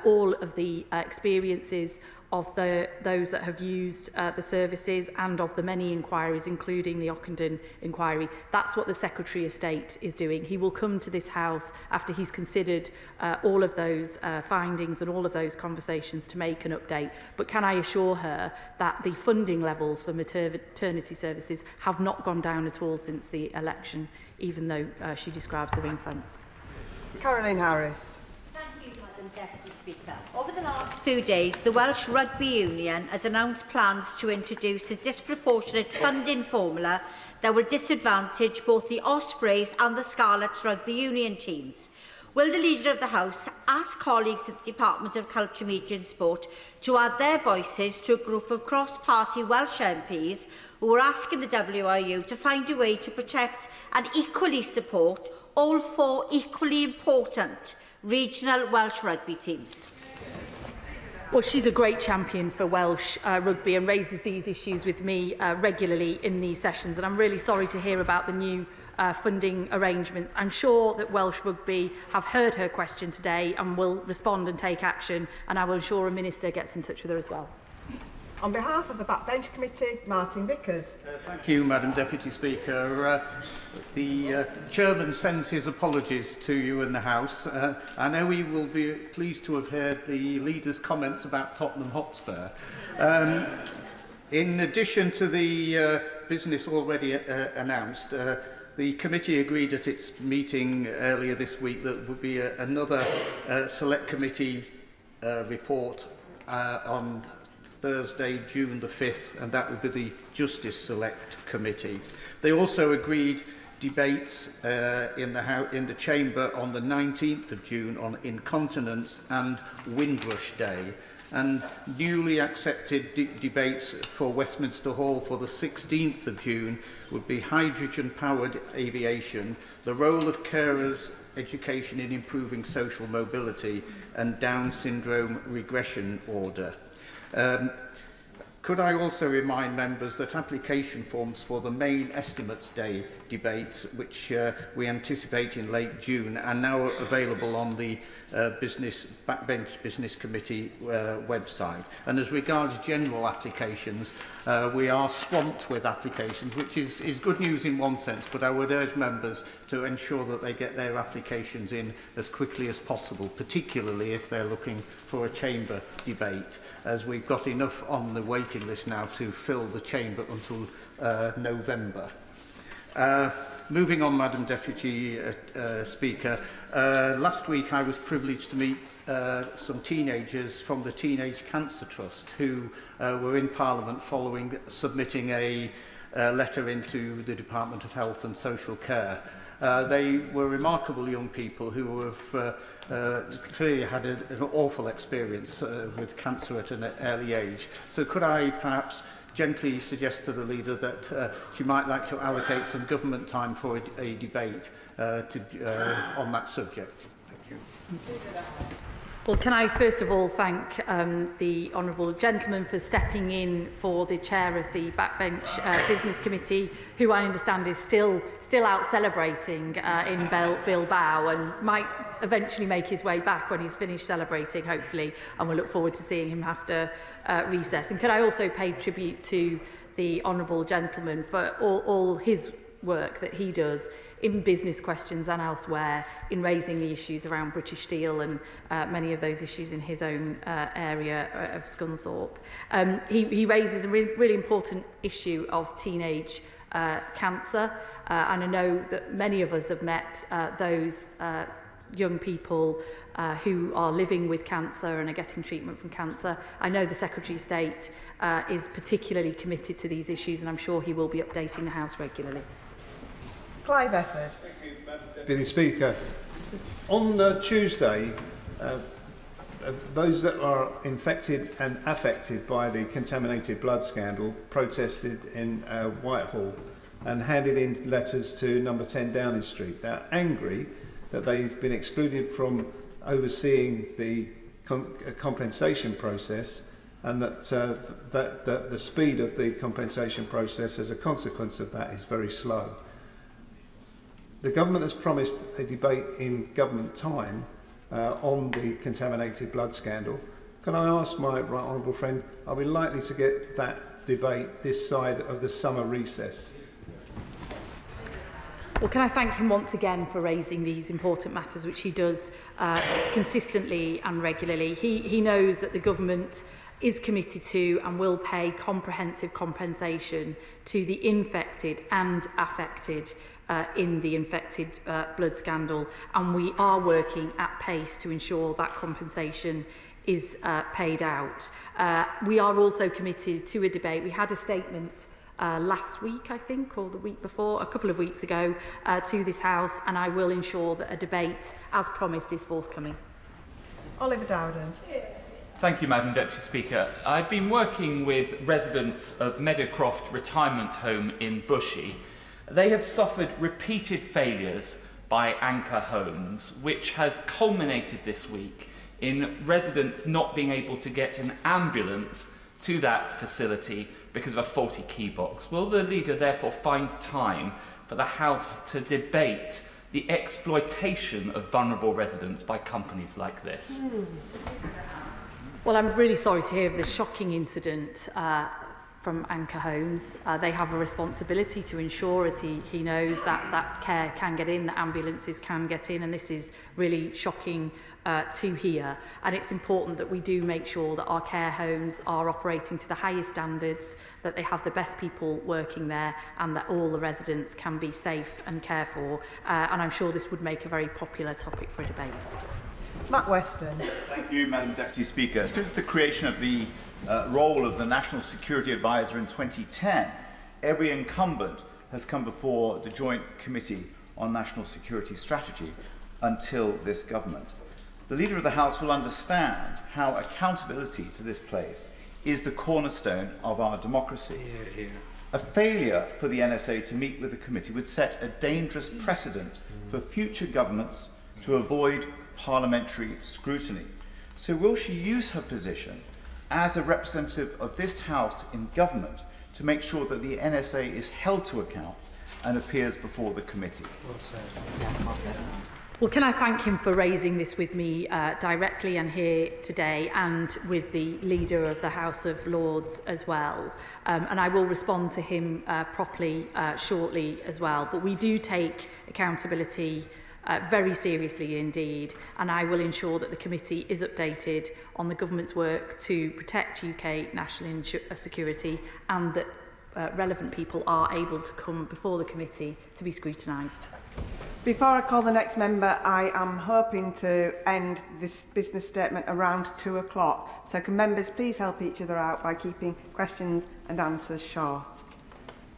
all of the experiences of those that have used the services and of the many inquiries, including the Ockenden inquiry. That's what the Secretary of State is doing. He will come to this House after he's considered all of those findings and all of those conversations to make an update. But can I assure her that the funding levels for maternity services have not gone down at all since the election, even though she describes the ring fence. Caroline Harris. Deputy Speaker. Over the last few days, the Welsh Rugby Union has announced plans to introduce a disproportionate funding formula that will disadvantage both the Ospreys and the Scarlets Rugby Union teams. Will the Leader of the House ask colleagues at the Department of Culture, Media and Sport to add their voices to a group of cross-party Welsh MPs who are asking the WRU to find a way to protect and equally support all four equally important regional Welsh rugby teams? Well, she's a great champion for Welsh rugby and raises these issues with me regularly in these sessions, and I'm really sorry to hear about the new funding arrangements. I'm sure that Welsh Rugby have heard her question today and will respond and take action, and I will ensure a minister gets in touch with her as well. On behalf of the Backbench Committee, Martin Vickers. Thank you, Madam Deputy Speaker. The Chairman sends his apologies to you in the House. I know he will be pleased to have heard the Leader's comments about Tottenham Hotspur. In addition to the business already announced, the committee agreed at its meeting earlier this week that there would be another select committee report on Thursday, June the 5th, and that would be the Justice Select Committee. They also agreed debates in the Chamber on the 19th of June on incontinence and Windrush Day, and newly accepted debates for Westminster Hall for the 16th of June would be hydrogen-powered aviation, the role of carers, education in improving social mobility, and Down syndrome regression order. Could I also remind members that application forms for the main Estimates Day debate, which we anticipate in late June, are now available on the Backbench Business Committee website. And as regards general applications, we are swamped with applications, which is good news in one sense, but I would urge members to ensure that they get their applications in as quickly as possible, particularly if they're looking for a chamber debate, as we've got enough on the waiting list now to fill the chamber until November. Moving on, Madam Deputy Speaker, last week I was privileged to meet some teenagers from the Teenage Cancer Trust who were in Parliament following submitting a letter into the Department of Health and Social Care. They were remarkable young people who have clearly had an awful experience with cancer at an early age. So could I perhaps gently suggest to the Leader that she might like to allocate some government time for a debate on that subject? Thank you. Well, can I first of all thank the Honourable Gentleman for stepping in for the Chair of the Backbench Business Committee, who I understand is still out celebrating in Bilbao and might eventually make his way back when he's finished celebrating, hopefully, and we'll look forward to seeing him after recess. And could I also pay tribute to the Honourable Gentleman for all his work that he does in business questions and elsewhere in raising the issues around British Steel and many of those issues in his own area of Scunthorpe. He raises a really important issue of teenage cancer, and I know that many of us have met those young people who are living with cancer and are getting treatment from cancer. I know the Secretary of State is particularly committed to these issues, and I'm sure he will be updating the House regularly. Clive Efford. Thank you, Madam Deputy Speaker. On Tuesday, those that are infected and affected by the contaminated blood scandal protested in Whitehall and handed in letters to number 10 Downing Street. They're angry that they've been excluded from overseeing the compensation process, and that the speed of the compensation process as a consequence of that is very slow. The government has promised a debate in government time on the contaminated blood scandal. Can I ask my right honourable friend, are we likely to get that debate this side of the summer recess? Well, can I thank him once again for raising these important matters, which he does consistently and regularly. He knows that the government is committed to and will pay comprehensive compensation to the infected and affected in the infected blood scandal, and we are working at pace to ensure that compensation is paid out. We are also committed to a debate. We had a statement last week, I think, or the week before, a couple of weeks ago, to this House, and I will ensure that a debate, as promised, is forthcoming. Oliver Dowden. Thank you, Madam Deputy Speaker. I've been working with residents of Meadowcroft Retirement Home in Bushey. They have suffered repeated failures by Anchor Homes, which has culminated this week in residents not being able to get an ambulance to that facility because of a faulty key box. Will the leader therefore find time for the House to debate the exploitation of vulnerable residents by companies like this? Well, I'm really sorry to hear of this shocking incident from Anchor Homes. They have a responsibility to ensure, as he knows, that care can get in, that ambulances can get in, and this is really shocking to hear. And it's important that we do make sure that our care homes are operating to the highest standards, that they have the best people working there, and that all the residents can be safe and cared for. And I'm sure this would make a very popular topic for a debate. Matt Weston. Thank you, Madam Deputy Speaker. Since the creation of the role of the National Security Advisor in 2010, every incumbent has come before the Joint Committee on National Security Strategy until this government. The Leader of the House will understand how accountability to this place is the cornerstone of our democracy. A failure for the NSA to meet with the committee would set a dangerous precedent for future governments to avoid parliamentary scrutiny. So will she use her position as a representative of this House in government to make sure that the NSA is held to account and appears before the committee? Well, can I thank him for raising this with me directly and here today, and with the Leader of the House of Lords as well. And I will respond to him properly shortly as well. But we do take accountability very seriously indeed, and I will ensure that the committee is updated on the government's work to protect UK national security, and that relevant people are able to come before the committee to be scrutinised. Before I call the next member, I am hoping to end this business statement around 2 o'clock. So can members please help each other out by keeping questions and answers short.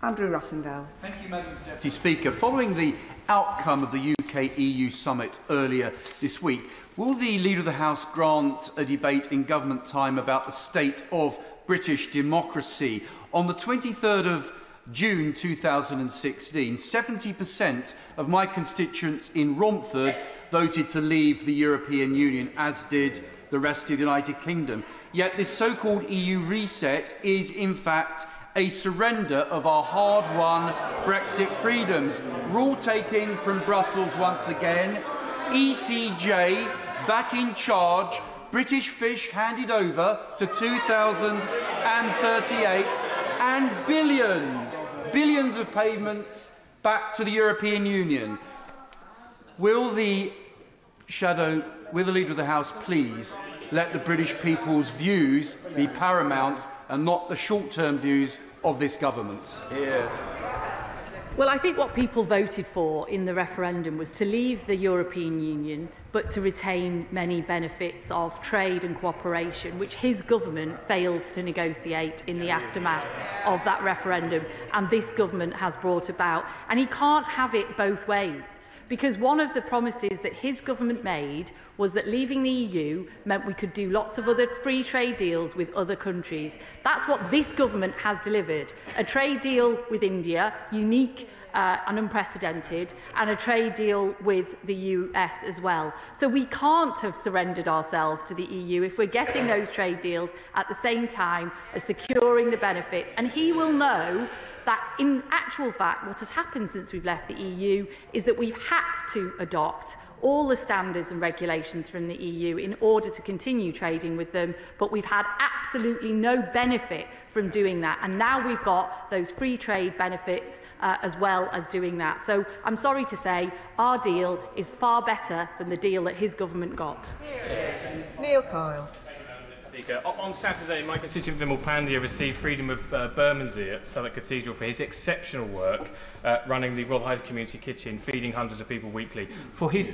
Andrew Rossendale. Thank you, Madam Deputy Speaker. Following the outcome of the UK-EU summit earlier this week, will the Leader of the House grant a debate in government time about the state of British democracy? On the 23rd of June 2016, 70% of my constituents in Romford voted to leave the European Union, as did the rest of the United Kingdom. Yet this so-called EU reset is, in fact, a surrender of our hard-won Brexit freedoms. Rule-taking from Brussels once again, ECJ back in charge, British fish handed over to 2038, and billions of payments back to the European Union. Will the Leader of the House please let the British people's views be paramount and not the short-term views of this government? Well, I think what people voted for in the referendum was to leave the European Union, but to retain many benefits of trade and cooperation, which his government failed to negotiate in the aftermath of that referendum, and this government has brought about. And he can't have it both ways, because one of the promises that his government made was that leaving the EU meant we could do lots of other free trade deals with other countries. That's what this government has delivered. A trade deal with India, unique and unprecedented, and a trade deal with the US as well. So we can't have surrendered ourselves to the EU if we're getting those trade deals at the same time as securing the benefits. And he will know that in actual fact what has happened since we've left the EU is that we've had to adopt all the standards and regulations from the EU in order to continue trading with them, but we've had absolutely no benefit from doing that. And now we've got those free trade benefits as well as doing that. So I'm sorry to say our deal is far better than the deal that his government got. Neil Kyle. On Saturday, my constituent Vimal Pandya received Freedom of Bermondsey at Southwark Cathedral for his exceptional work running the Royal Hyde Community Kitchen, feeding hundreds of people weekly. For his